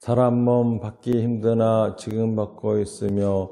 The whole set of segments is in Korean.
사람 몸 받기 힘드나 지금 받고 있으며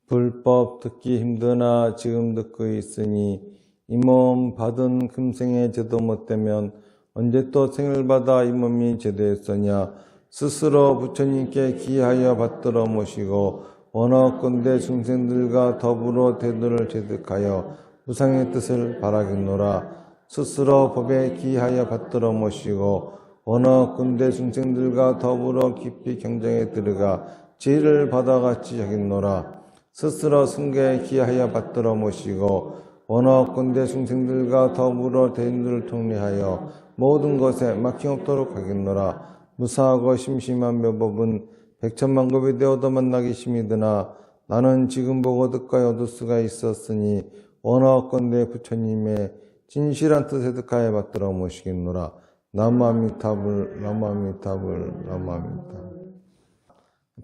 불법 듣기 힘드나 지금 듣고 있으니 이 몸 받은 금생에 제도 못되면 언제 또 생을 받아 이 몸이 제도했으냐. 스스로 부처님께 기하여 받들어 모시고 원하건대 중생들과 더불어 대도를 제득하여 무상의 뜻을 바라겠노라. 스스로 법에 기하여 받들어 모시고 원하건대 중생들과 더불어 깊이 경정에 들어가 지혜를 받아같이 하겠노라. 스스로 승계에 기하여 받들어 모시고 원하건대 중생들과 더불어 대인들을 통례하여 모든 것에 막힘없도록 하겠노라. 무사하고 심심한 묘법은 백천만급이 되어도 만나기 심히드나 나는 지금 보고 듣가여 얻을 수가 있었으니 원하건대 부처님의 진실한 뜻에 득하여 받들어 모시겠노라. 나무아미타불 나무아미타불 나무아미타불.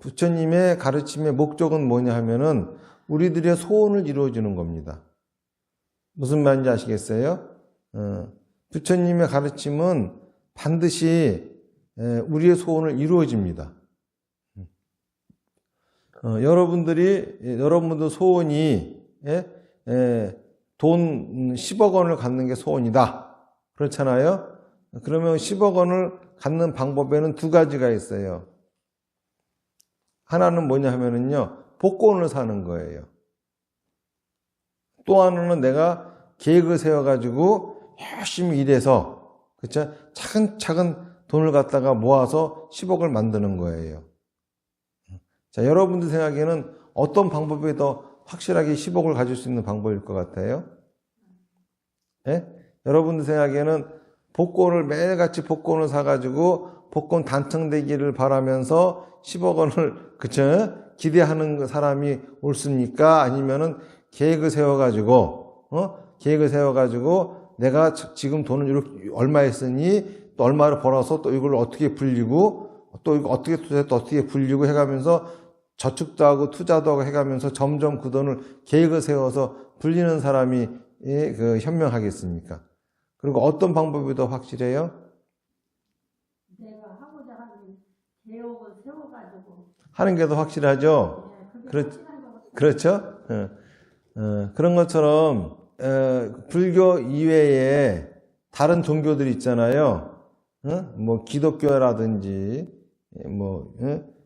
부처님의 가르침의 목적은 뭐냐 하면은 우리들의 소원을 이루어주는 겁니다. 무슨 말인지 아시겠어요? 부처님의 가르침은 반드시 우리의 소원을 이루어집니다. 여러분들 소원이 돈 10억 원을 갖는 게 소원이다. 그렇잖아요? 그러면 10억 원을 갖는 방법에는 두 가지가 있어요. 하나는 뭐냐 하면은요, 복권을 사는 거예요. 또 하나는 내가 계획을 세워가지고 열심히 일해서, 그쵸? 차근차근 돈을 갖다가 모아서 10억을 만드는 거예요. 자, 여러분들 생각에는 어떤 방법이 더 확실하게 10억을 가질 수 있는 방법일 것 같아요? 예? 여러분들 생각에는 복권을 매일같이 복권을 사가지고 복권 당첨되기를 바라면서 10억 원을 그쵸? 기대하는 사람이 옳습니까? 아니면은 계획을 세워가지고 내가 지금 돈을 이렇게 얼마 했으니 또 얼마를 벌어서 또 이걸 어떻게 불리고 또 이거 어떻게 투자해서 또 어떻게 불리고 해가면서 저축도 하고 투자도 하고 해가면서 점점 그 돈을 계획을 세워서 불리는 사람이 현명하겠습니까? 그리고 어떤 방법이 더 확실해요? 내가 하고자 하는 계획을 세워가지고 하는 게 더 확실하죠? 네, 그렇죠? 그런 것처럼 불교 이외에 다른 종교들이 있잖아요. 뭐 기독교라든지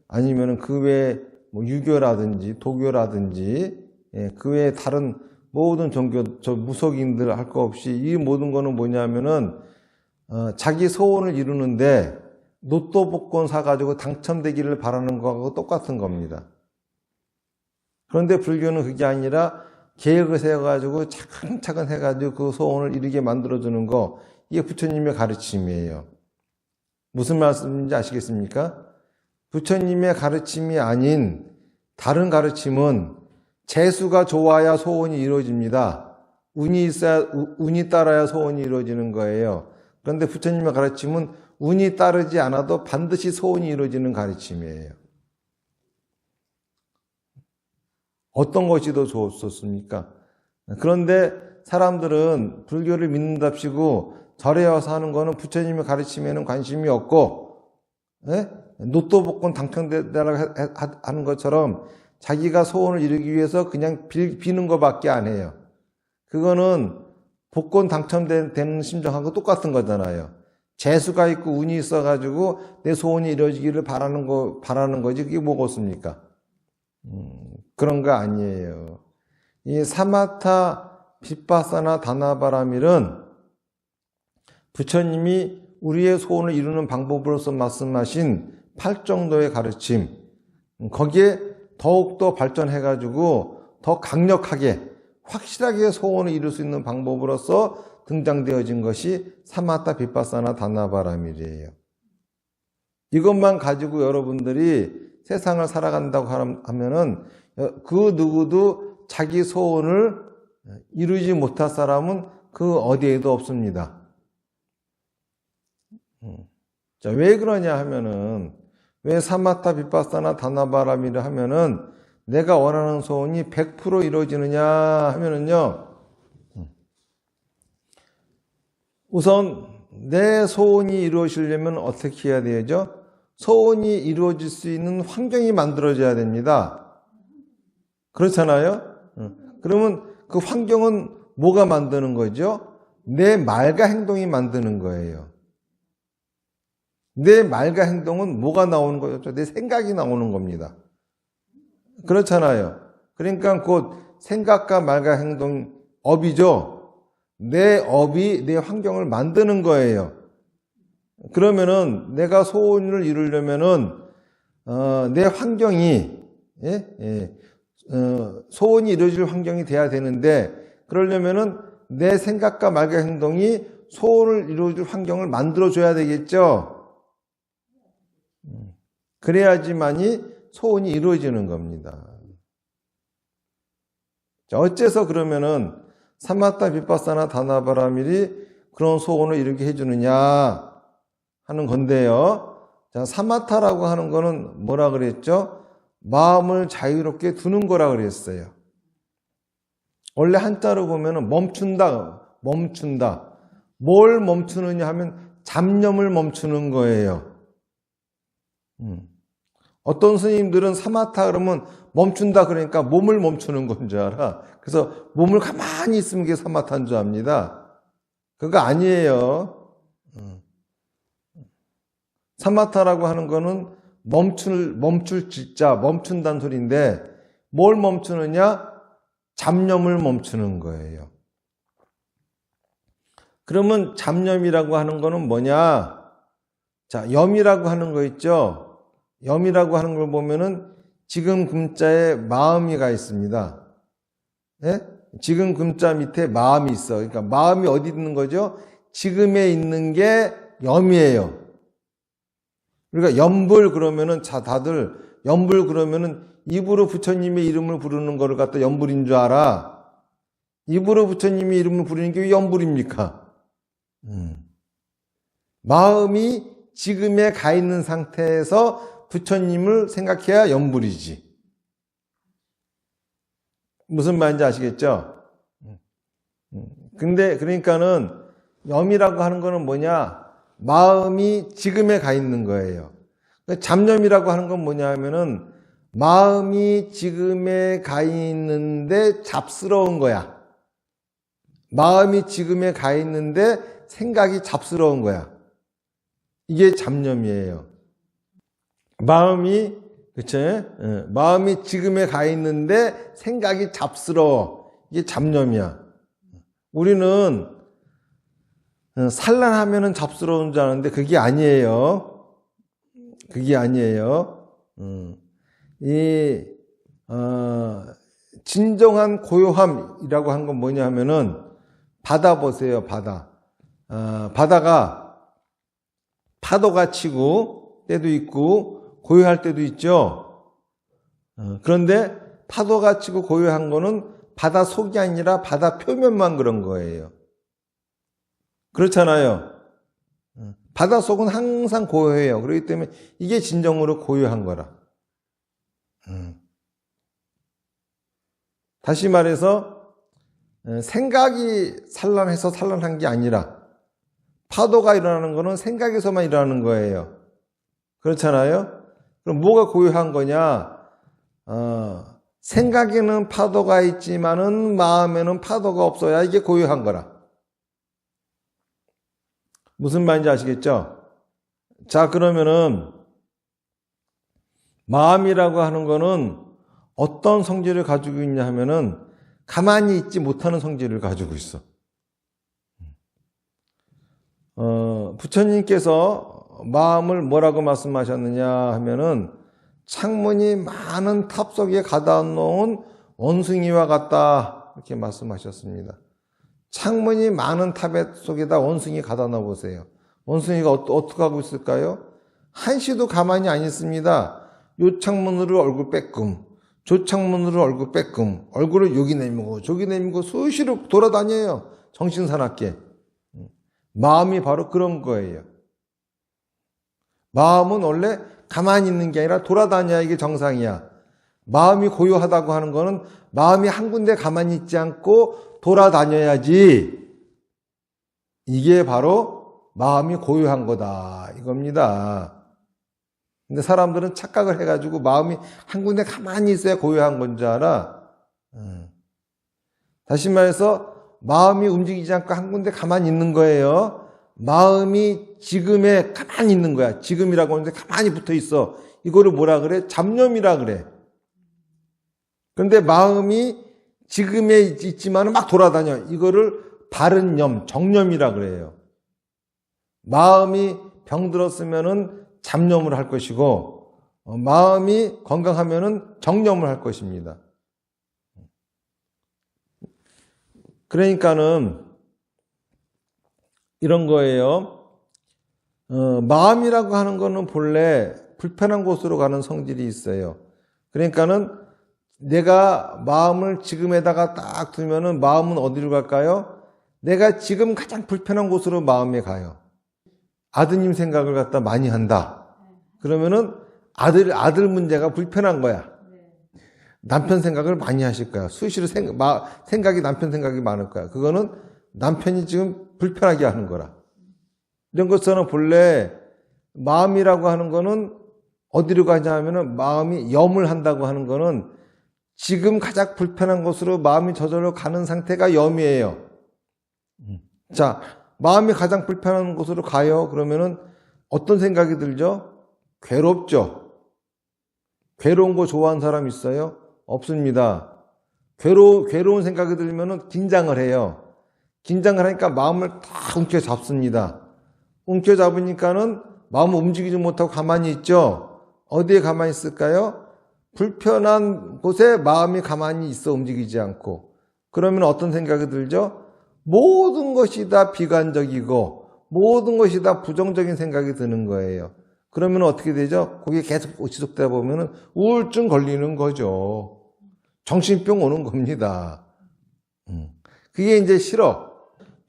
아니면은 그 외에 뭐 유교라든지 도교라든지 그 외에 다른 모든 종교, 저 무속인들 할 거 없이 이 모든 거는 뭐냐면은 자기 소원을 이루는데 로또 복권 사가지고 당첨되기를 바라는 거하고 똑같은 겁니다. 그런데 불교는 그게 아니라 계획을 세워가지고 차근차근 해가지고 그 소원을 이루게 만들어주는 거, 이게 부처님의 가르침이에요. 무슨 말씀인지 아시겠습니까? 부처님의 가르침이 아닌 다른 가르침은 재수가 좋아야 소원이 이루어집니다. 운이 따라야 소원이 이루어지는 거예요. 그런데 부처님의 가르침은 운이 따르지 않아도 반드시 소원이 이루어지는 가르침이에요. 어떤 것이 더 좋습니까? 그런데 사람들은 불교를 믿는답시고 절에 와서 하는 거는 부처님의 가르침에는 관심이 없고, 로또 복권 당첨되라고 하는 것처럼 자기가 소원을 이루기 위해서 그냥 비는 것밖에 안 해요. 그거는 복권 당첨되는 심정하고 똑같은 거잖아요. 재수가 있고 운이 있어가지고 내 소원이 이루어지기를 바라는 거지 그게 뭐겠습니까? 그런 거 아니에요. 이 사마타 빗바사나 다나바라밀은 부처님이 우리의 소원을 이루는 방법으로서 말씀하신 8정도의 가르침, 거기에 더욱더 발전해가지고 더 강력하게 확실하게 소원을 이룰 수 있는 방법으로서 등장되어진 것이 사마타 빗바사나 다나바라밀이에요. 이것만 가지고 여러분들이 세상을 살아간다고 하면은 그 누구도 자기 소원을 이루지 못할 사람은 그 어디에도 없습니다. 자, 왜 그러냐 하면은, 왜 사마타 빗바사나 다나바라밀을 하면은 내가 원하는 소원이 100% 이루어지느냐 하면은요, 우선 내 소원이 이루어지려면 어떻게 해야 되죠? 소원이 이루어질 수 있는 환경이 만들어져야 됩니다. 그렇잖아요? 그러면 그 환경은 뭐가 만드는 거죠? 내 말과 행동이 만드는 거예요. 내 말과 행동은 뭐가 나오는 거죠? 내 생각이 나오는 겁니다. 그렇잖아요. 그러니까 곧 생각과 말과 행동, 업이죠. 내 업이 내 환경을 만드는 거예요. 그러면은 내가 소원을 이루려면은 내 환경이 소원이 이루어질 환경이 돼야 되는데, 그러려면은 내 생각과 말과 행동이 소원을 이루어질 환경을 만들어줘야 되겠죠. 그래야지만이 소원이 이루어지는 겁니다. 자, 어째서 그러면은 사마타 비파사나 다나바라밀이 그런 소원을 이루게 해주느냐 하는 건데요. 자, 사마타라고 하는 거는 뭐라 그랬죠? 마음을 자유롭게 두는 거라 그랬어요. 원래 한자로 보면은 멈춘다, 멈춘다. 뭘 멈추느냐 하면 잡념을 멈추는 거예요. 어떤 스님들은 사마타 그러면 멈춘다 그러니까 몸을 멈추는 건 줄 알아. 그래서 몸을 가만히 있으면 그게 사마타인 줄 압니다. 그거 아니에요. 사마타라고 하는 거는 멈출 짓자, 멈춘다는 소리인데, 뭘 멈추느냐? 잡념을 멈추는 거예요. 그러면 잡념이라고 하는 거는 뭐냐? 자, 염이라고 하는 거 있죠? 염이라고 하는 걸 보면은 지금 금자에 마음이가 있습니다. 예? 지금 금자 밑에 마음이 있어. 그러니까 마음이 어디 있는 거죠? 지금에 있는 게 염이에요. 그러니까 염불 그러면은, 자, 다들 염불 그러면은 입으로 부처님의 이름을 부르는 거를 갖다 염불인 줄 알아. 입으로 부처님의 이름을 부르는 게 왜 염불입니까? 마음이 지금에 가 있는 상태에서 부처님을 생각해야 염불이지. 무슨 말인지 아시겠죠? 근데 그러니까는 염이라고 하는 거는 뭐냐? 마음이 지금에 가 있는 거예요. 잡념이라고 하는 건 뭐냐 하면은 마음이 지금에 가 있는데 잡스러운 거야. 마음이 지금에 가 있는데 생각이 잡스러운 거야. 이게 잡념이에요. 마음이, 그쵸? 마음이 지금에 가 있는데 생각이 잡스러워. 이게 잡념이야. 우리는 산란하면은 잡스러운 줄 아는데 그게 아니에요. 그게 아니에요. 진정한 고요함이라고 한 건 뭐냐 하면은 바다 보세요, 바다. 바다가 파도가 치고 때도 있고 고요할 때도 있죠. 그런데 파도가 치고 고요한 거는 바다 속이 아니라 바다 표면만 그런 거예요. 그렇잖아요. 바다 속은 항상 고요해요. 그렇기 때문에 이게 진정으로 고요한 거라. 다시 말해서 생각이 산란해서 산란한 게 아니라 파도가 일어나는 거는 생각에서만 일어나는 거예요. 그렇잖아요. 그럼 뭐가 고요한 거냐? 생각에는 파도가 있지만은 마음에는 파도가 없어야 이게 고요한 거라. 무슨 말인지 아시겠죠? 자, 그러면은 마음이라고 하는 거는 어떤 성질을 가지고 있냐 하면은 가만히 있지 못하는 성질을 가지고 있어. 부처님께서 마음을 뭐라고 말씀하셨느냐 하면은 창문이 많은 탑 속에 가다 놓은 원숭이와 같다 이렇게 말씀하셨습니다. 창문이 많은 탑 속에다 원숭이 가다 놓아 보세요. 원숭이가 어떻게 하고 있을까요? 한시도 가만히 안 있습니다. 요 창문으로 얼굴 빼끔, 저 창문으로 얼굴 빼끔, 얼굴을 여기 내미고 저기 내미고 수시로 돌아다녀요. 정신사납게. 마음이 바로 그런 거예요. 마음은 원래 가만히 있는 게 아니라 돌아다녀야 이게 정상이야. 마음이 고요하다고 하는 거는 마음이 한 군데 가만히 있지 않고 돌아다녀야지. 이게 바로 마음이 고요한 거다 이겁니다. 근데 사람들은 착각을 해가지고 마음이 한 군데 가만히 있어야 고요한 건 줄 알아. 다시 말해서 마음이 움직이지 않고 한 군데 가만히 있는 거예요. 마음이 지금에 가만히 있는 거야. 지금이라고 하는데 가만히 붙어 있어. 이거를 뭐라 그래? 잡념이라 그래. 그런데 마음이 지금에 있지만 막 돌아다녀. 이거를 바른 념, 정념이라 그래요. 마음이 병들었으면은 잡념을 할 것이고, 마음이 건강하면은 정념을 할 것입니다. 그러니까는 이런 거예요. 마음이라고 하는 거는 본래 불편한 곳으로 가는 성질이 있어요. 그러니까는 내가 마음을 지금에다가 딱 두면은 마음은 어디로 갈까요? 내가 지금 가장 불편한 곳으로 마음이 가요. 아드님 생각을 갖다 많이 한다. 그러면은 아들 문제가 불편한 거야. 남편 생각을 많이 하실 거야. 수시로 생각이 남편 생각이 많을 거야. 그거는 남편이 지금 불편하게 하는 거라. 이런 것처럼 본래 마음이라고 하는 거는 어디로 가냐 하면은 마음이 염을 한다고 하는 거는 지금 가장 불편한 곳으로 마음이 저절로 가는 상태가 염이에요. 자, 마음이 가장 불편한 곳으로 가요. 그러면은 어떤 생각이 들죠? 괴롭죠. 괴로운 거 좋아하는 사람 있어요? 없습니다. 괴로운 생각이 들면은 긴장을 해요. 긴장을 하니까 마음을 다 움켜잡습니다. 움켜잡으니까는 마음을 움직이지 못하고 가만히 있죠. 어디에 가만히 있을까요? 불편한 곳에 마음이 가만히 있어 움직이지 않고. 그러면 어떤 생각이 들죠? 모든 것이 다 비관적이고 모든 것이 다 부정적인 생각이 드는 거예요. 그러면 어떻게 되죠? 거기에 계속 지속되다 보면 우울증 걸리는 거죠. 정신병 오는 겁니다. 그게 이제 싫어.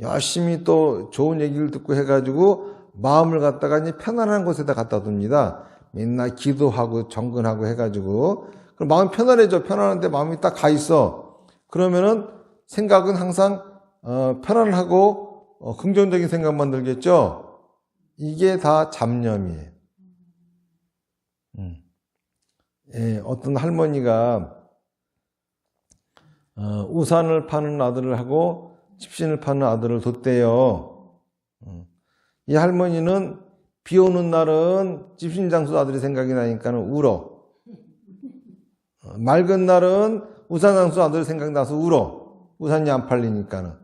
열심히 또 좋은 얘기를 듣고 해가지고 마음을 갖다가 이제 편안한 곳에다 갖다 둡니다. 맨날 기도하고 정근하고 해가지고. 그럼 마음이 편안해져. 편안한데 마음이 딱 가 있어. 그러면은 생각은 항상 편안하고 긍정적인 생각만 들겠죠? 이게 다 잡념이에요. 예, 어떤 할머니가 우산을 파는 아들을 하고 집신을 파는 아들을 뒀대요. 이 할머니는 비 오는 날은 집신 장수 아들이 생각이 나니까는 울어. 맑은 날은 우산 장수 아들이 생각나서 울어. 우산이 안 팔리니까는.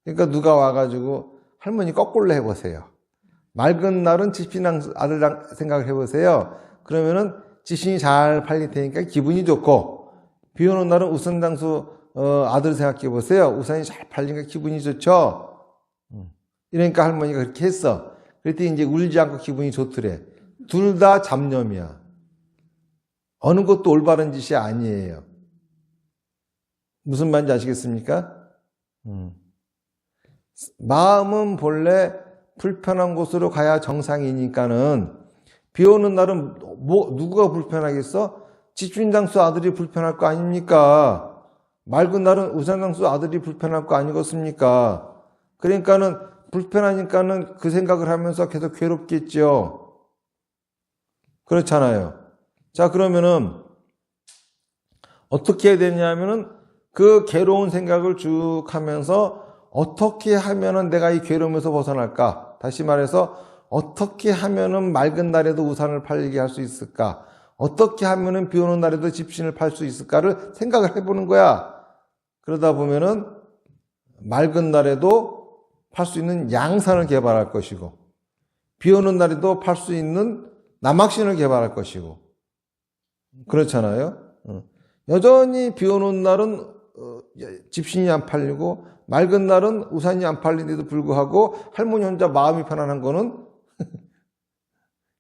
그러니까 누가 와가지고 할머니 거꾸로 해보세요. 맑은 날은 집신 아들 생각을 해보세요. 그러면은 집신이 잘 팔릴 테니까 기분이 좋고, 비 오는 날은 우산 장수 아들 생각해 보세요. 우산이 잘 팔리니까 기분이 좋죠. 이러니까 할머니가 그렇게 했어. 그랬더니 이제 울지 않고 기분이 좋더래. 둘 다 잡념이야. 어느 것도 올바른 짓이 아니에요. 무슨 말인지 아시겠습니까? 마음은 본래 불편한 곳으로 가야 정상이니까는 비 오는 날은 누구가 불편하겠어? 집신장수 아들이 불편할 거 아닙니까? 맑은 날은 우산장수 아들이 불편할 거 아니겠습니까? 그러니까는 불편하니까는 그 생각을 하면서 계속 괴롭겠죠. 그렇잖아요. 자, 그러면은 어떻게 해야 되냐면은 그 괴로운 생각을 쭉 하면서 어떻게 하면은 내가 이 괴로움에서 벗어날까? 다시 말해서 어떻게 하면은 맑은 날에도 우산을 팔게 할 수 있을까? 어떻게 하면은 비 오는 날에도 집신을 팔 수 있을까를 생각을 해보는 거야. 그러다 보면은 맑은 날에도 팔 수 있는 양산을 개발할 것이고, 비 오는 날에도 팔 수 있는 남학신을 개발할 것이고, 그렇잖아요. 여전히 비 오는 날은 집신이 안 팔리고 맑은 날은 우산이 안 팔리는데도 불구하고 할머니 혼자 마음이 편안한 거는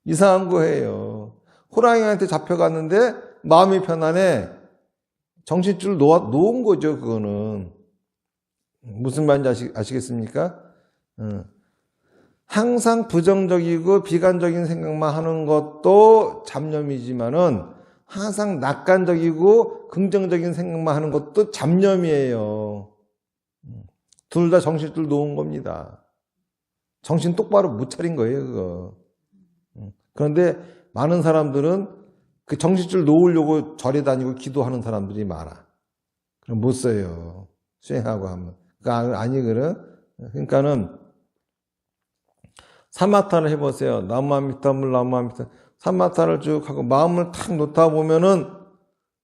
이상한 거예요. 호랑이한테 잡혀갔는데 마음이 편안해. 정신줄 놓은 거죠, 그거는. 무슨 말인지 아시겠습니까? 항상 부정적이고 비관적인 생각만 하는 것도 잡념이지만은 항상 낙관적이고 긍정적인 생각만 하는 것도 잡념이에요. 둘 다 정신줄 놓은 겁니다. 정신 똑바로 못 차린 거예요, 그거. 그런데 많은 사람들은 그 정신줄 놓으려고 절에 다니고 기도하는 사람들이 많아. 그럼 못 써요. 수행하고 하면. 그러니까 아니, 그러니까는 사마타를 해보세요. 나무아미타불, 나무아미타. 사마타를 쭉 하고 마음을 탁 놓다 보면은,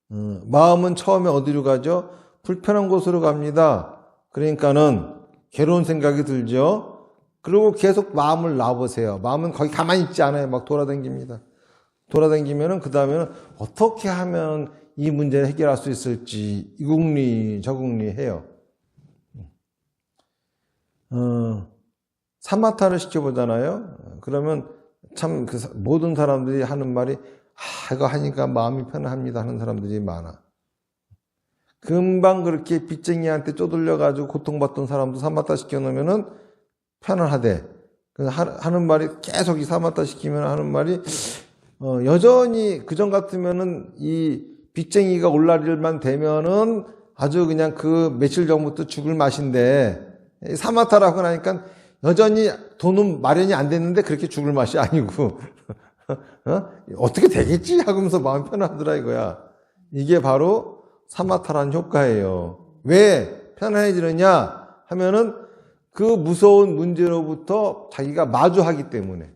마음은 처음에 어디로 가죠? 불편한 곳으로 갑니다. 그러니까는 괴로운 생각이 들죠? 그리고 계속 마음을 놔보세요. 마음은 거기 가만히 있지 않아요. 막 돌아다닙니다. 돌아다니면은 그 다음에는 어떻게 하면 이 문제를 해결할 수 있을지 이국리 저국리 해요. 사마타를 시켜보잖아요. 그러면 참 모든 사람들이 하는 말이 이거 하니까 마음이 편합니다 하는 사람들이 많아. 금방 그렇게 빚쟁이한테 쪼들려가지고 고통받던 사람도 사마타 시켜놓으면은 편안하대. 하는 말이 계속 이 사마타 시키면 하는 말이 여전히 그전 같으면은 이 빚쟁이가 올라릴만 되면은 아주 그냥 그 며칠 전부터 죽을 맛인데 사마타라고 하니까 여전히 돈은 마련이 안 됐는데 그렇게 죽을 맛이 아니고 어떻게 되겠지 하면서 마음 편하더라 이거야. 이게 바로 사마타라는 효과예요. 왜 편안해지느냐 하면은 그 무서운 문제로부터 자기가 마주하기 때문에.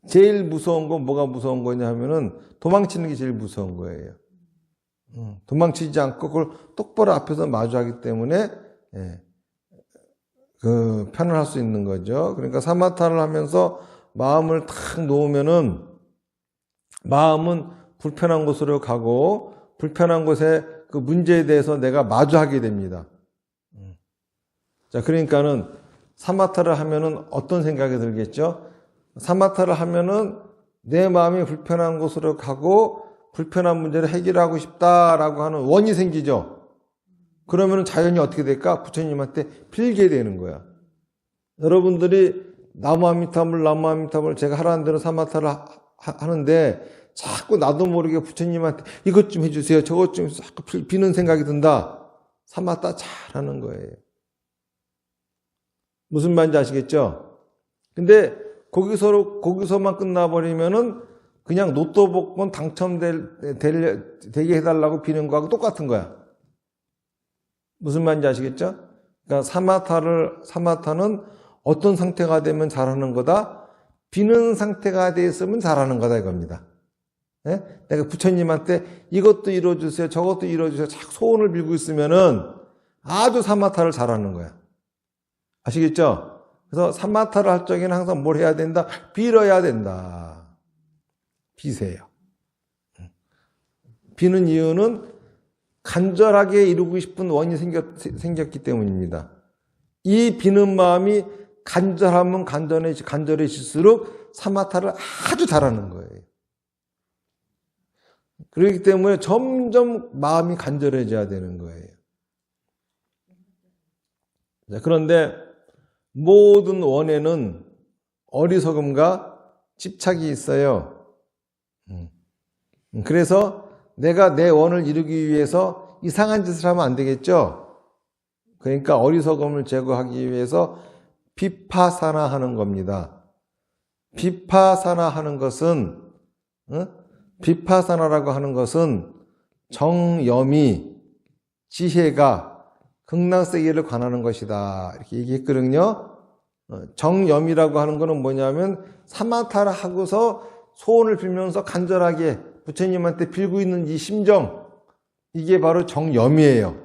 제일 무서운 건 뭐가 무서운 거냐 하면은 도망치는 게 제일 무서운 거예요. 도망치지 않고 그걸 똑바로 앞에서 마주하기 때문에 편안할 수 있는 거죠. 그러니까 사마타를 하면서 마음을 탁 놓으면은 마음은 불편한 곳으로 가고 불편한 곳에 그 문제에 대해서 내가 마주하게 됩니다. 자, 그러니까는 사마타를 하면은 어떤 생각이 들겠죠? 사마타를 하면은 내 마음이 불편한 곳으로 가고 불편한 문제를 해결하고 싶다라고 하는 원이 생기죠. 그러면은 자연히 어떻게 될까? 부처님한테 빌게 되는 거야. 여러분들이 나무아미타불 제가 하라는 대로 사마타를 하는데 자꾸 나도 모르게 부처님한테 이것 좀 해주세요. 저것 좀 자꾸 비는 생각이 든다. 사마타 잘하는 거예요. 무슨 말인지 아시겠죠? 근데 거기서만 끝나버리면은 그냥 로또 복권 되게 해달라고 비는 거하고 똑같은 거야. 무슨 말인지 아시겠죠? 그러니까 사마타는 어떤 상태가 되면 잘하는 거다? 비는 상태가 돼 있으면 잘하는 거다 이겁니다. 네? 내가 부처님한테 이것도 이루어주세요, 저것도 이루어주세요, 자꾸 소원을 빌고 있으면은 아주 사마타를 잘하는 거야. 아시겠죠? 그래서 사마타를 할 적에는 항상 뭘 해야 된다? 빌어야 된다. 비세요. 비는 이유는 간절하게 이루고 싶은 원이 생겼기 때문입니다. 이 비는 마음이 간절하면 간절해질수록 사마타를 아주 잘하는 거예요. 그렇기 때문에 점점 마음이 간절해져야 되는 거예요. 자, 그런데 모든 원에는 어리석음과 집착이 있어요. 그래서 내가 내 원을 이루기 위해서 이상한 짓을 하면 안 되겠죠? 그러니까 어리석음을 제거하기 위해서 비파사나 하는 겁니다. 비파사나 하는 것은, 비파사나라고 하는 것은 정염이 지혜가 극락세계를 관하는 것이다. 이렇게 얘기했거든요. 정염이라고 하는 것은 뭐냐면 사마타를 하고서 소원을 빌면서 간절하게 부처님한테 빌고 있는 이 심정, 이게 바로 정염이에요.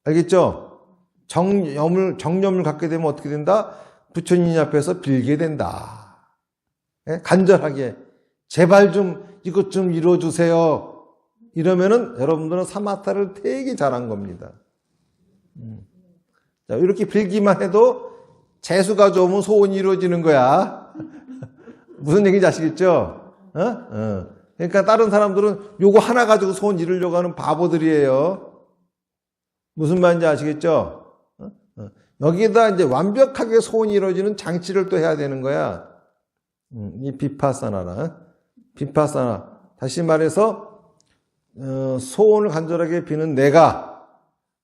알겠죠? 정염을 갖게 되면 어떻게 된다? 부처님 앞에서 빌게 된다. 간절하게 제발 좀 이것 좀 이루어주세요. 이러면은 여러분들은 사마타를 되게 잘한 겁니다. 자, 이렇게 빌기만 해도 재수가 좋으면 소원이 이루어지는 거야. 무슨 얘기인지 아시겠죠? 그러니까 다른 사람들은 요거 하나 가지고 소원 이루려고 하는 바보들이에요. 무슨 말인지 아시겠죠? 여기에다 이제 완벽하게 소원이 이루어지는 장치를 또 해야 되는 거야. 이 비파사나라. 비파사나. 다시 말해서, 소원을 간절하게 비는 내가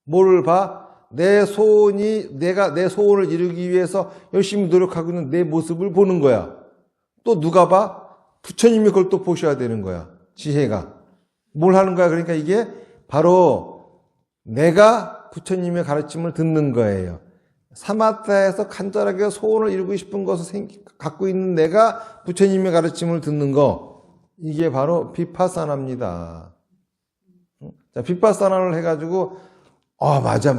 뭐를 봐? 내 소원을 이루기 위해서 열심히 노력하고 있는 내 모습을 보는 거야. 또 누가 봐? 부처님이 그걸 또 보셔야 되는 거야. 지혜가. 뭘 하는 거야? 그러니까 이게 바로 내가 부처님의 가르침을 듣는 거예요. 사마타에서 간절하게 소원을 이루고 싶은 것을 갖고 있는 내가 부처님의 가르침을 듣는 거, 이게 바로 비파사나입니다. 자, 비파사나를 해가지고 맞아.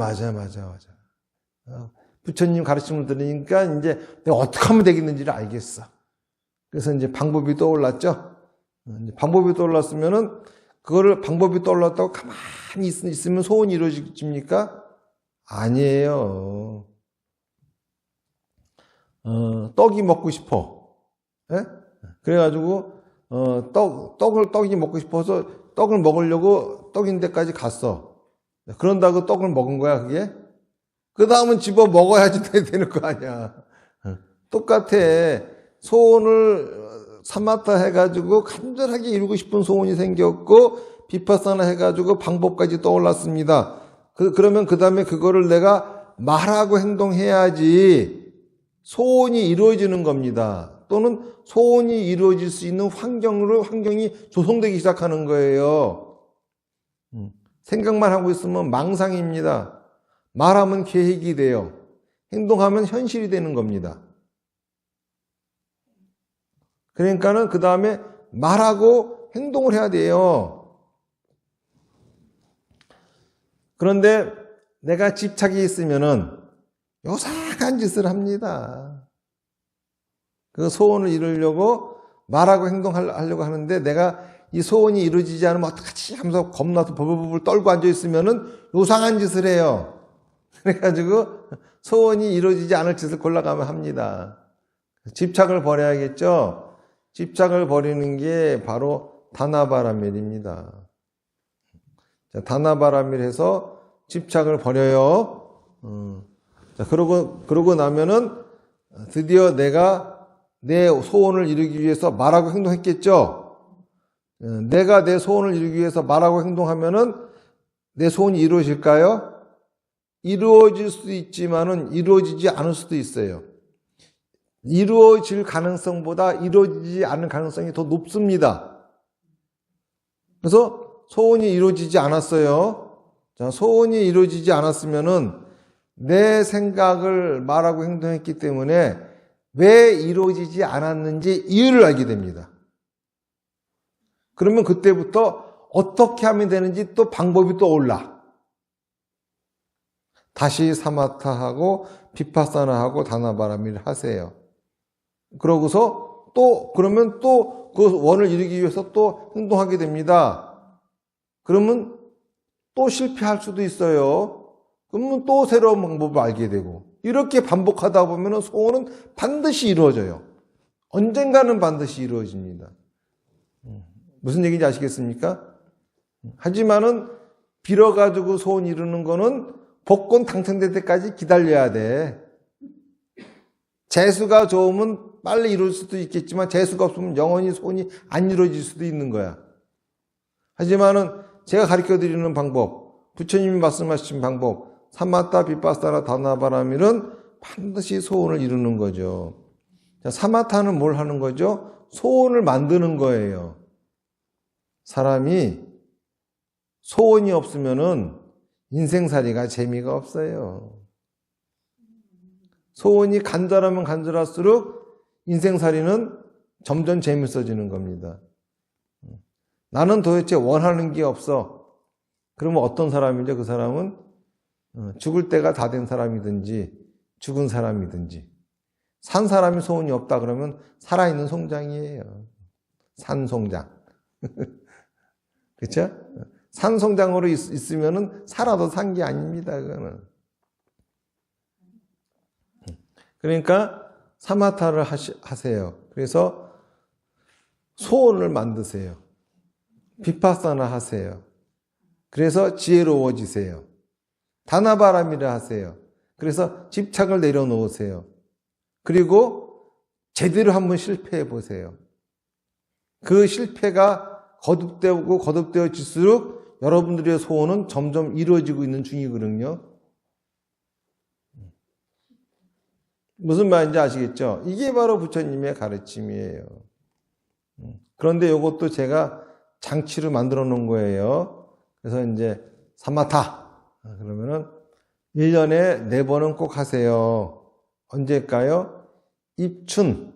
부처님 가르침을 들으니까 이제 내가 어떻게 하면 되겠는지를 알겠어. 그래서 이제 방법이 떠올랐죠. 이제 방법이 떠올랐으면은 그거를 방법이 떠올랐다고 가만히 있으면 소원이 이루어집니까? 아니에요. 떡이 먹고 싶어. 예? 그래가지고 떡이 먹고 싶어서 떡을 먹으려고 떡인 데까지 갔어. 그런다고 떡을 먹은 거야, 그게? 그 다음은 집어 먹어야지 되는 거 아니야. 똑같아. 소원을 사마타 해가지고 간절하게 이루고 싶은 소원이 생겼고, 비파사나 해가지고 방법까지 떠올랐습니다. 그러면 그 다음에 그거를 내가 말하고 행동해야지 소원이 이루어지는 겁니다. 또는 소원이 이루어질 수 있는 환경이 조성되기 시작하는 거예요. 생각만 하고 있으면 망상입니다. 말하면 계획이 돼요. 행동하면 현실이 되는 겁니다. 그러니까는 그 다음에 말하고 행동을 해야 돼요. 그런데 내가 집착이 있으면은 요상한 짓을 합니다. 그 소원을 이루려고 말하고 행동하려고 하는데 내가 이 소원이 이루어지지 않으면 어떡하지 하면서 겁나서 버블버블 떨고 앉아있으면은 요상한 짓을 해요. 그래가지고 소원이 이루어지지 않을 짓을 골라가면 합니다. 집착을 버려야겠죠? 집착을 버리는 게 바로 다나바라밀입니다. 다나바라밀 해서 집착을 버려요. 자, 그러고 나면은 드디어 내가 내 소원을 이루기 위해서 말하고 행동했겠죠? 내가 내 소원을 이루기 위해서 말하고 행동하면은 내 소원이 이루어질까요? 이루어질 수도 있지만은 이루어지지 않을 수도 있어요. 이루어질 가능성보다 이루어지지 않을 가능성이 더 높습니다. 그래서 소원이 이루어지지 않았어요. 자, 소원이 이루어지지 않았으면은 내 생각을 말하고 행동했기 때문에 왜 이루어지지 않았는지 이유를 알게 됩니다. 그러면 그때부터 어떻게 하면 되는지 또 방법이 떠올라. 다시 사마타하고 비파사나하고 다나바라밀을 하세요. 그러고서 그러면 또 그 원을 이루기 위해서 또 행동하게 됩니다. 그러면 또 실패할 수도 있어요. 그러면 또 새로운 방법을 알게 되고, 이렇게 반복하다 보면 소원은 반드시 이루어져요. 언젠가는 반드시 이루어집니다. 무슨 얘기인지 아시겠습니까? 하지만은 빌어가지고 소원 이루는 거는 복권 당첨될 때까지 기다려야 돼. 재수가 좋으면 빨리 이룰 수도 있겠지만 재수가 없으면 영원히 소원이 안 이루어질 수도 있는 거야. 하지만은 제가 가르쳐 드리는 방법, 부처님이 말씀하신 방법, 사마타, 비파사나, 다나바라밀은 반드시 소원을 이루는 거죠. 자, 사마타는 뭘 하는 거죠? 소원을 만드는 거예요. 사람이 소원이 없으면은 인생살이가 재미가 없어요. 소원이 간절하면 간절할수록 인생살이는 점점 재밌어지는 겁니다. 나는 도대체 원하는 게 없어. 그러면 어떤 사람이죠? 그 사람은 죽을 때가 다 된 사람이든지 죽은 사람이든지, 산 사람이 소원이 없다 그러면 살아있는 송장이에요. 산송장. 그렇죠? 산송장으로 있으면은 살아도 산 게 아닙니다. 그거는. 그러니까 사마타를 하세요. 그래서 소원을 만드세요. 비파사나 하세요. 그래서 지혜로워지세요. 다나바라밀을 하세요. 그래서 집착을 내려놓으세요. 그리고 제대로 한번 실패해 보세요. 그 실패가 거듭되어질수록 여러분들의 소원은 점점 이루어지고 있는 중이거든요. 무슨 말인지 아시겠죠? 이게 바로 부처님의 가르침이에요. 그런데 이것도 제가 장치로 만들어 놓은 거예요. 그래서 이제 사마타 그러면은 1년에 4번은 꼭 하세요. 언제일까요? 입춘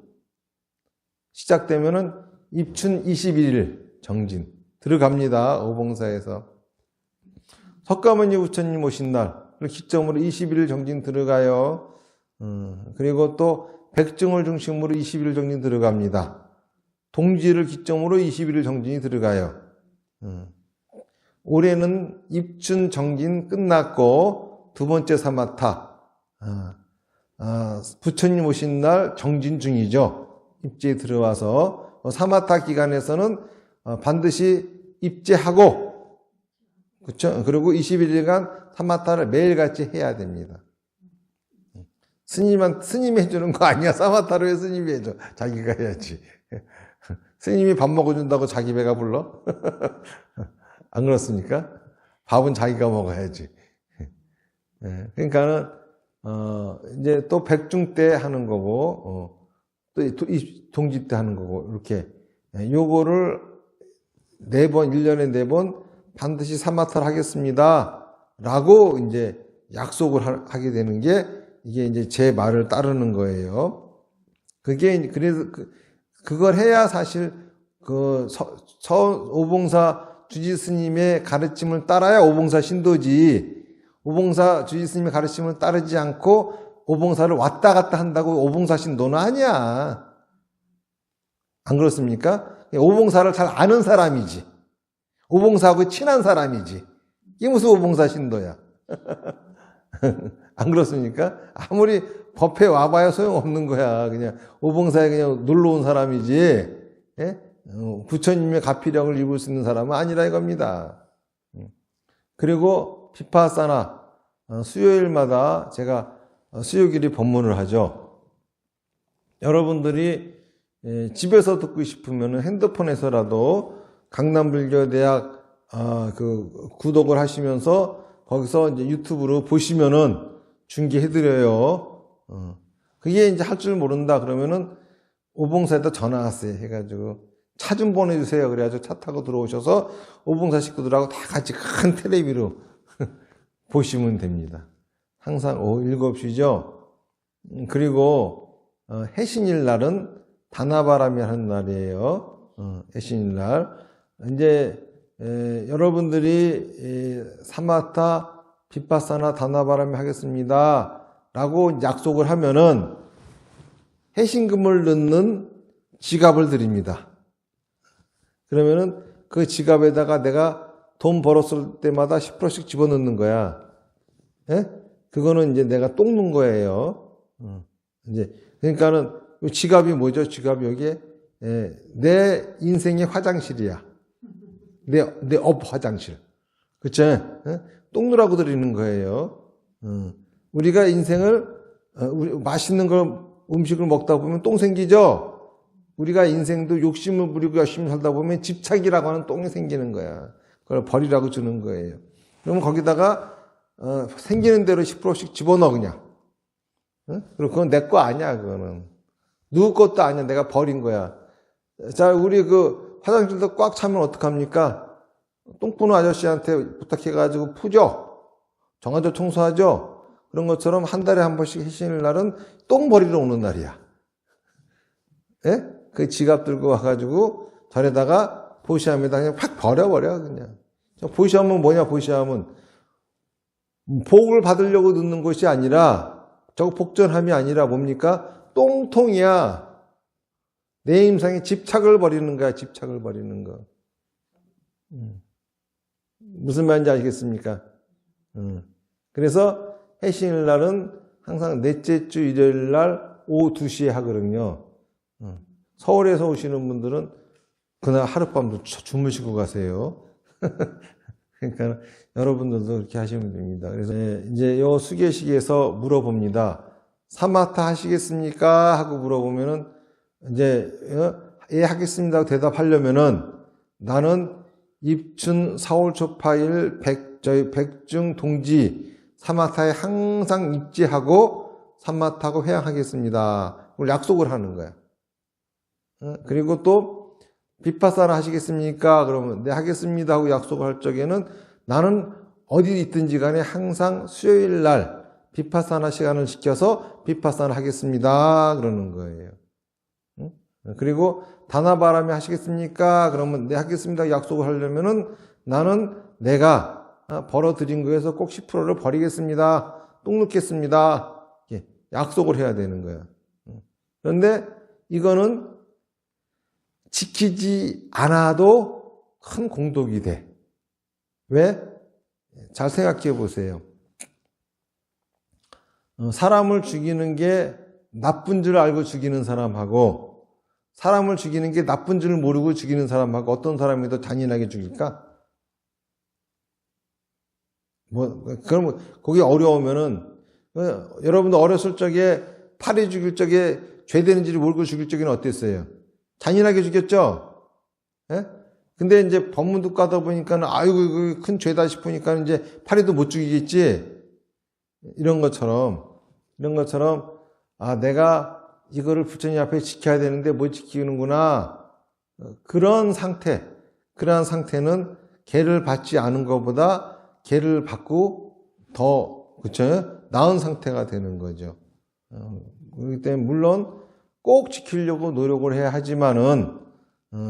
시작되면은 입춘 21일 정진 들어갑니다. 오봉사에서 석가모니 부처님 오신 날 기점으로 21일 정진 들어가요. 그리고 또 백증을 중심으로 21일 정진 들어갑니다. 동지를 기점으로 21일 정진이 들어가요. 올해는 입춘 정진 끝났고 두 번째 사마타 부처님 오신 날 정진 중이죠. 입지에 들어와서 사마타 기간에서는 반드시 입지하고 그렇죠? 그리고 21일간 사마타를 매일같이 해야 됩니다. 스님이 해주는 거 아니야. 사마타를 왜 스님이 해줘? 자기가 해야지. 스님이 밥 먹어준다고 자기 배가 불러? 안 그렇습니까? 밥은 자기가 먹어야지. 그러니까는 이제 또 백중 때 하는 거고 또 동지 때 하는 거고 이렇게 요거를 4번 1년에 4번 반드시 사마타를 하겠습니다. 라고 이제 약속을 하게 되는 게 이게 이제 제 말을 따르는 거예요. 그게 그래서 그걸 해야 사실 그 오봉사 주지 스님의 가르침을 따라야 오봉사 신도지. 오봉사 주지 스님의 가르침을 따르지 않고 오봉사를 왔다 갔다 한다고 오봉사 신도는 아니야. 안 그렇습니까? 오봉사를 잘 아는 사람이지. 오봉사하고 친한 사람이지. 이게 무슨 오봉사 신도야. 안 그렇습니까? 아무리 법회 와봐야 소용없는 거야. 그냥 오봉사에 그냥 놀러 온 사람이지. 예? 부처님의 가피력을 입을 수 있는 사람은 아니라 이겁니다. 그리고 비파사나 수요일마다 제가 수요일이 법문을 하죠. 여러분들이 집에서 듣고 싶으면 핸드폰에서라도 강남불교대학 그 구독을 하시면서 거기서 이제 유튜브로 보시면은 중계해드려요. 그게 이제 할 줄 모른다 그러면은 오봉사에다 전화하세요. 해가지고 차 좀 보내주세요. 그래가지고 차 타고 들어오셔서 오봉사 식구들하고 다 같이 큰 텔레비로 보시면 됩니다. 항상 오후 7시죠. 그리고 해신일 날은 다나바람이 하는 날이에요. 해신일 날. 이제 여러분들이 사마타 빗바사나 다나바람이 하겠습니다. 라고 약속을 하면은 해신금을 넣는 지갑을 드립니다. 그러면은 그 지갑에다가 내가 돈 벌었을 때마다 10%씩 집어넣는 거야. 예? 그거는 이제 내가 똥 넣은 거예요. 이제 그러니까는 지갑이 뭐죠? 지갑이 여기에 내 인생의 화장실이야. 내 업 화장실. 그쵸? 똥 누라고 드리는 거예요. 우리가 인생을 맛있는 걸 음식을 먹다 보면 똥 생기죠? 우리가 인생도 욕심을 부리고 열심히 살다 보면 집착이라고 하는 똥이 생기는 거야. 그걸 버리라고 주는 거예요. 그러면 거기다가 생기는 대로 10%씩 집어넣어 그냥. 그리고 그건 내 거 아니야. 그거는 누구 것도 아니야. 내가 버린 거야. 자, 우리 그 화장실도 꽉 차면 어떡합니까? 똥꾸는 아저씨한테 부탁해가지고 푸죠. 정화조 청소하죠. 그런 것처럼 한 달에 한 번씩 해신일 날은 똥 버리러 오는 날이야. 예? 그 지갑 들고 와가지고 절에다가 보시함에다 그냥 확 버려버려 그냥. 보시함은 뭐냐? 보시함은 복을 받으려고 넣는 것이 아니라 저거 복전함이 아니라 뭡니까? 똥통이야. 내 임상에 집착을 버리는 거야. 집착을 버리는 거. 무슨 말인지 아시겠습니까? 그래서 해신일 날은 항상 넷째 주 일요일 날 오후 2시에 하거든요. 서울에서 오시는 분들은 그날 하룻밤도 주무시고 가세요. 그러니까 여러분들도 그렇게 하시면 됩니다. 그래서 이제 요 수계식에서 물어봅니다. 사마타 하시겠습니까? 하고 물어보면은 이제 예 하겠습니다 하고 대답하려면은 나는 입춘 사월초파일 백중 동지 사마타에 항상 입지하고 삼마타하고 회양하겠습니다. 그걸 약속을 하는 거야. 그리고 또 비파사나 하시겠습니까? 그러면 네 하겠습니다 하고 약속을 할 적에는 나는 어디 있든지 간에 항상 수요일 날 비파사나 시간을 지켜서 비파사나 하겠습니다 그러는 거예요. 그리고 다나바람이 하시겠습니까? 그러면 네 하겠습니다 약속을 하려면은 나는 내가 벌어들인 거에서 꼭 10%를 버리겠습니다. 똥 넣겠습니다. 약속을 해야 되는 거야. 그런데 이거는 지키지 않아도 큰 공덕이 돼. 왜? 잘 생각해 보세요. 사람을 죽이는 게 나쁜 줄 알고 죽이는 사람하고 사람을 죽이는 게 나쁜 줄 모르고 죽이는 사람하고 어떤 사람이 더 잔인하게 죽일까? 그럼 그게 어려우면은 여러분도 어렸을 적에 파리 죽일 적에 죄 되는지를 모르고 죽일 적에는 어땠어요? 잔인하게 죽였죠? 예? 근데 이제 법문도 가다 보니까는 아이고 이거 큰 죄다 싶으니까 이제 파리도 못 죽이겠지. 이런 것처럼 아 내가 이거를 부처님 앞에 지켜야 되는데 못 지키는구나. 그러한 상태는 개를 받지 않은 것보다 개를 받고 더 그쵸? 나은 상태가 되는 거죠. 그렇기 때문에 물론 꼭 지키려고 노력을 해야 하지만은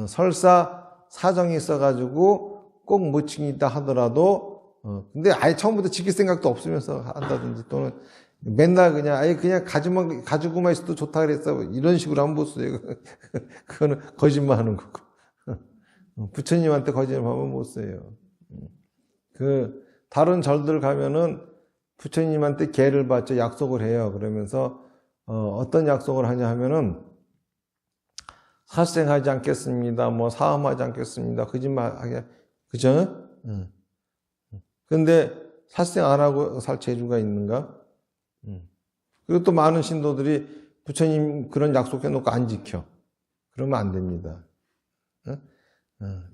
설사 사정이 있어가지고 꼭 못 지킨다 하더라도 근데 아예 처음부터 지킬 생각도 없으면서 한다든지 또는 맨날 그냥 아예 그냥 가지고만 있어도 좋다 그랬어 이런 식으로 하면 못 써요. 그거는 거짓말하는 거고 부처님한테 거짓말하면 못 써요. 그 다른 절들 가면은 부처님한테 계를 받죠. 약속을 해요. 그러면서 어떤 약속을 하냐 하면은 살생하지 않겠습니다. 뭐 사음하지 않겠습니다. 거짓말하게 그죠? 근데 살생 안 하고 살 재주가 있는가? 그리고 또 많은 신도들이 부처님 그런 약속해 놓고 안 지켜. 그러면 안 됩니다.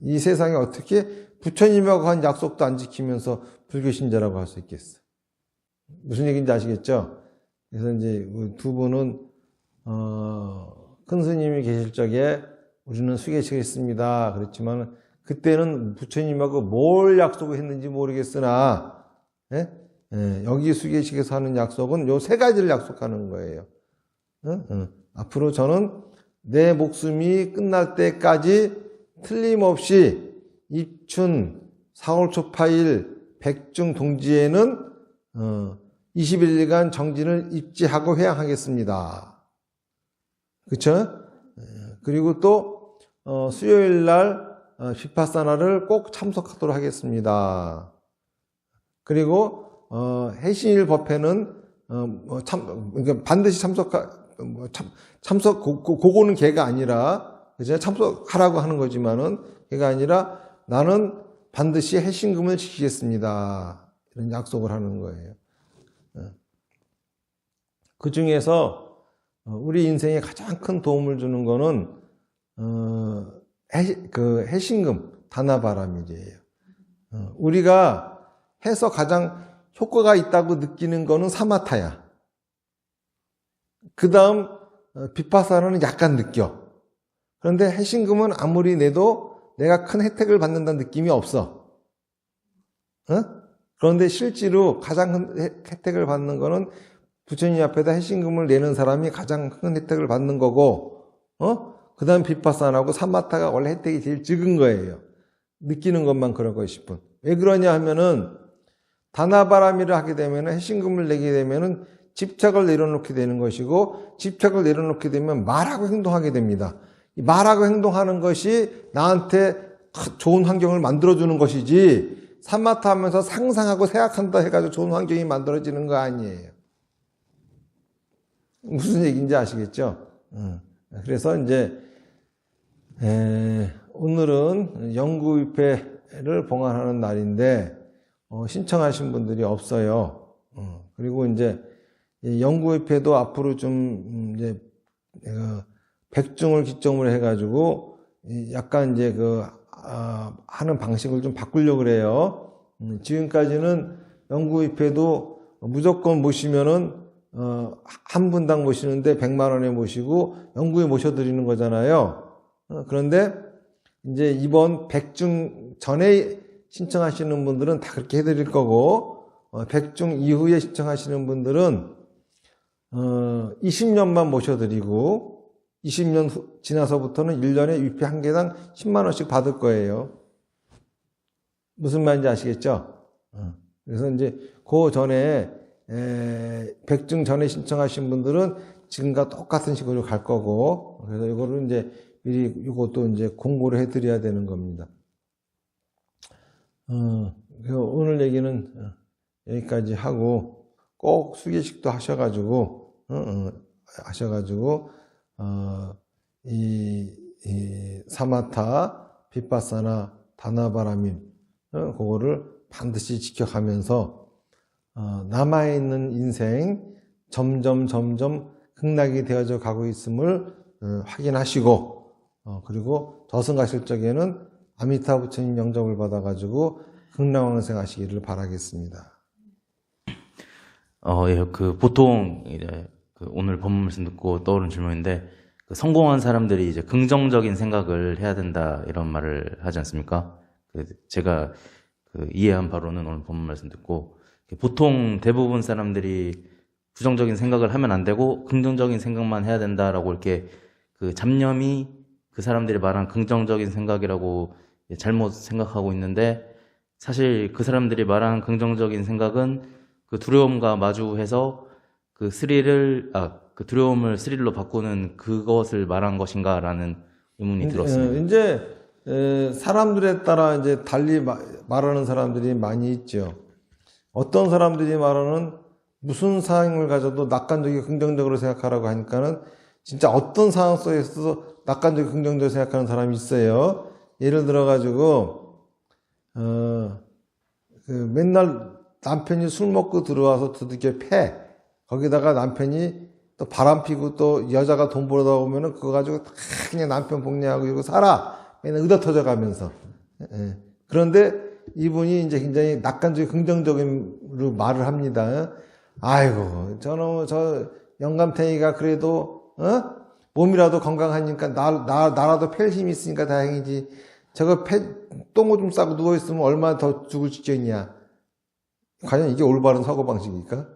이 세상에 어떻게 부처님하고 한 약속도 안 지키면서 불교 신자라고 할 수 있겠어? 무슨 얘기인지 아시겠죠? 그래서 이제 두 분은 큰 스님이 계실 적에 우리는 수계시겠습니다. 그랬지만 그때는 부처님하고 뭘 약속을 했는지 모르겠으나 여기 수계식에서 하는 약속은 요 세 가지를 약속하는 거예요. 앞으로 저는 내 목숨이 끝날 때까지 틀림없이 입춘, 사월초파일, 백중 동지에는 21일간 정진을 입지하고 회양하겠습니다. 그쵸? 그리고 또 수요일 날 비파사나를 꼭 참석하도록 하겠습니다. 그리고 해신일 법회는 그러니까 반드시 그거는 걔가 아니라 그죠? 참석하라고 하는 거지만은 걔가 아니라 나는 반드시 해신금을 지키겠습니다. 이런 약속을 하는 거예요. 그 중에서 우리 인생에 가장 큰 도움을 주는 거는 해신금 다나바라밀이에요. 우리가 해서 가장 효과가 있다고 느끼는 거는 사마타야. 그 다음 비파사나는 약간 느껴. 그런데 해신금은 아무리 내도 내가 큰 혜택을 받는다는 느낌이 없어. 그런데 실제로 가장 큰 혜택을 받는 거는 부처님 앞에다 해신금을 내는 사람이 가장 큰 혜택을 받는 거고, 그 다음 비파사나하고 사마타가 원래 혜택이 제일 적은 거예요. 느끼는 것만 그런 거 싶은. 왜 그러냐 하면은, 다나바라밀을 하게 되면, 해신금을 내게 되면은 집착을 내려놓게 되는 것이고, 집착을 내려놓게 되면 말하고 행동하게 됩니다. 말하고 행동하는 것이 나한테 좋은 환경을 만들어주는 것이지, 사마타 하면서 상상하고 생각한다 해가지고 좋은 환경이 만들어지는 거 아니에요. 무슨 얘기인지 아시겠죠? 그래서 이제 오늘은 영구위패를 봉안하는 날인데 신청하신 분들이 없어요. 그리고 이제 영구위패도 앞으로 좀 이제 백중을 기점으로 해가지고 약간 이제 하는 방식을 좀 바꾸려고 그래요. 지금까지는 영구위패도 무조건 모시면은 한 분당 모시는데 100만 원에 모시고 영구히 모셔드리는 거잖아요. 그런데 이제 이번 백중 전에 신청하시는 분들은 다 그렇게 해드릴 거고, 백중 이후에 신청하시는 분들은 20년만 모셔드리고 20년 지나서부터는 1년에 위패 한 개당 10만 원씩 받을 거예요. 무슨 말인지 아시겠죠? 그래서 이제 그 전에 백중 전에 신청하신 분들은 지금과 똑같은 식으로 갈 거고, 그래서 이거를 이제 미리 이것도 이제 공고를 해드려야 되는 겁니다. 그래서 오늘 얘기는 여기까지 하고, 꼭 수계식도 하셔가지고, 이 사마타, 빗바사나, 다나바라민, 그거를 반드시 지켜가면서, 남아있는 인생, 점점 극락이 되어져 가고 있음을 확인하시고, 그리고 저승가실 적에는 아미타 부처님 영접을 받아가지고 극락왕생 하시기를 바라겠습니다. 예, 보통 이제 오늘 법문 말씀 듣고 떠오른 질문인데, 성공한 사람들이 이제 긍정적인 생각을 해야 된다 이런 말을 하지 않습니까? 제가 이해한 바로는 오늘 법문 말씀 듣고, 보통 대부분 사람들이 부정적인 생각을 하면 안 되고 긍정적인 생각만 해야 된다라고 이렇게 잡념이 그 사람들이 말한 긍정적인 생각이라고 잘못 생각하고 있는데, 사실 그 사람들이 말한 긍정적인 생각은 그 두려움과 마주해서 그 두려움을 스릴로 바꾸는 그것을 말한 것인가라는 의문이 들었습니다. 이제 사람들에 따라 이제 달리 말하는 사람들이 많이 있죠. 어떤 사람들이 말하는 무슨 상황을 가져도 낙관적이고 긍정적으로 생각하라고 하니까는 진짜 어떤 상황 속에서도 낙관적이고 긍정적으로 생각하는 사람이 있어요. 예를 들어가지고 맨날 남편이 술 먹고 들어와서 두들겨 패. 거기다가 남편이 또 바람 피고 또 여자가 돈 벌어다 오면은 그거 가지고 다 그냥 남편 복리하고 이러고 살아. 맨날 의다 터져 가면서. 그런데 이분이 이제 굉장히 낙관적이고 긍정적인 말을 합니다. 아이고, 저 영감탱이가 그래도, 몸이라도 건강하니까 나라도 팰 힘이 있으니까 다행이지. 저거 똥오줌 싸고 누워있으면 얼마나 더 죽을 지경이야. 과연 이게 올바른 사고방식입니까?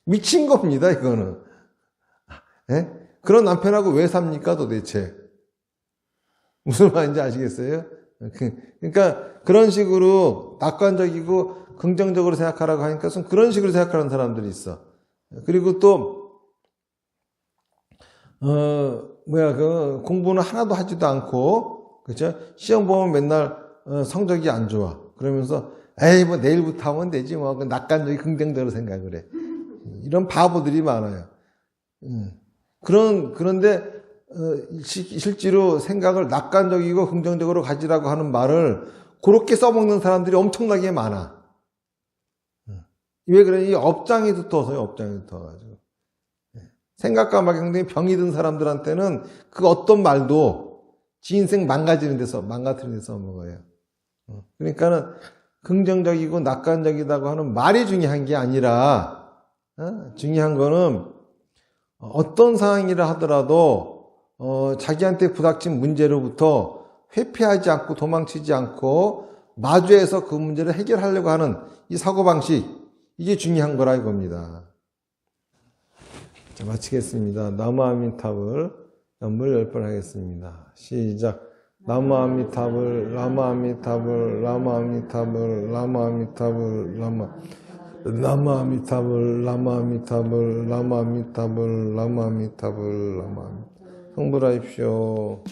미친 겁니다, 이거는. 예? 그런 남편하고 왜 삽니까, 도대체? 무슨 말인지 아시겠어요? 그러니까 그런 식으로 낙관적이고 긍정적으로 생각하라고 하니까 좀 그런 식으로 생각하는 사람들이 있어. 그리고 또, 공부는 하나도 하지도 않고, 그죠? 시험 보면 맨날 성적이 안 좋아. 그러면서, 에이, 뭐 내일부터 하면 되지, 뭐. 낙관적이고 긍정적으로 생각을 해. 이런 바보들이 많아요. 그런데, 실제로 생각을 낙관적이고 긍정적으로 가지라고 하는 말을 그렇게 써먹는 사람들이 엄청나게 많아. 왜 그래? 이 업장이 두터워서요, 업장이 두터워가지고. 생각과 막연히 병이 든 사람들한테는 그 어떤 말도 지 인생 망가뜨리는 데서 써먹어요. 그러니까는 긍정적이고 낙관적이라고 하는 말이 중요한 게 아니라, 중요한 거는 어떤 상황이라 하더라도 자기한테 부닥친 문제로부터 회피하지 않고 도망치지 않고 마주해서 그 문제를 해결하려고 하는 이 사고방식, 이게 중요한 거라 이겁니다. 자, 마치겠습니다. 나무아미타불 연물 10번 하겠습니다. 시작. 나무아미타불 나무아미타불 나무아미타불 나무아미타불 나무아미타불 나무아미타불 나무아미타불 나무아미타불 성불하십시오.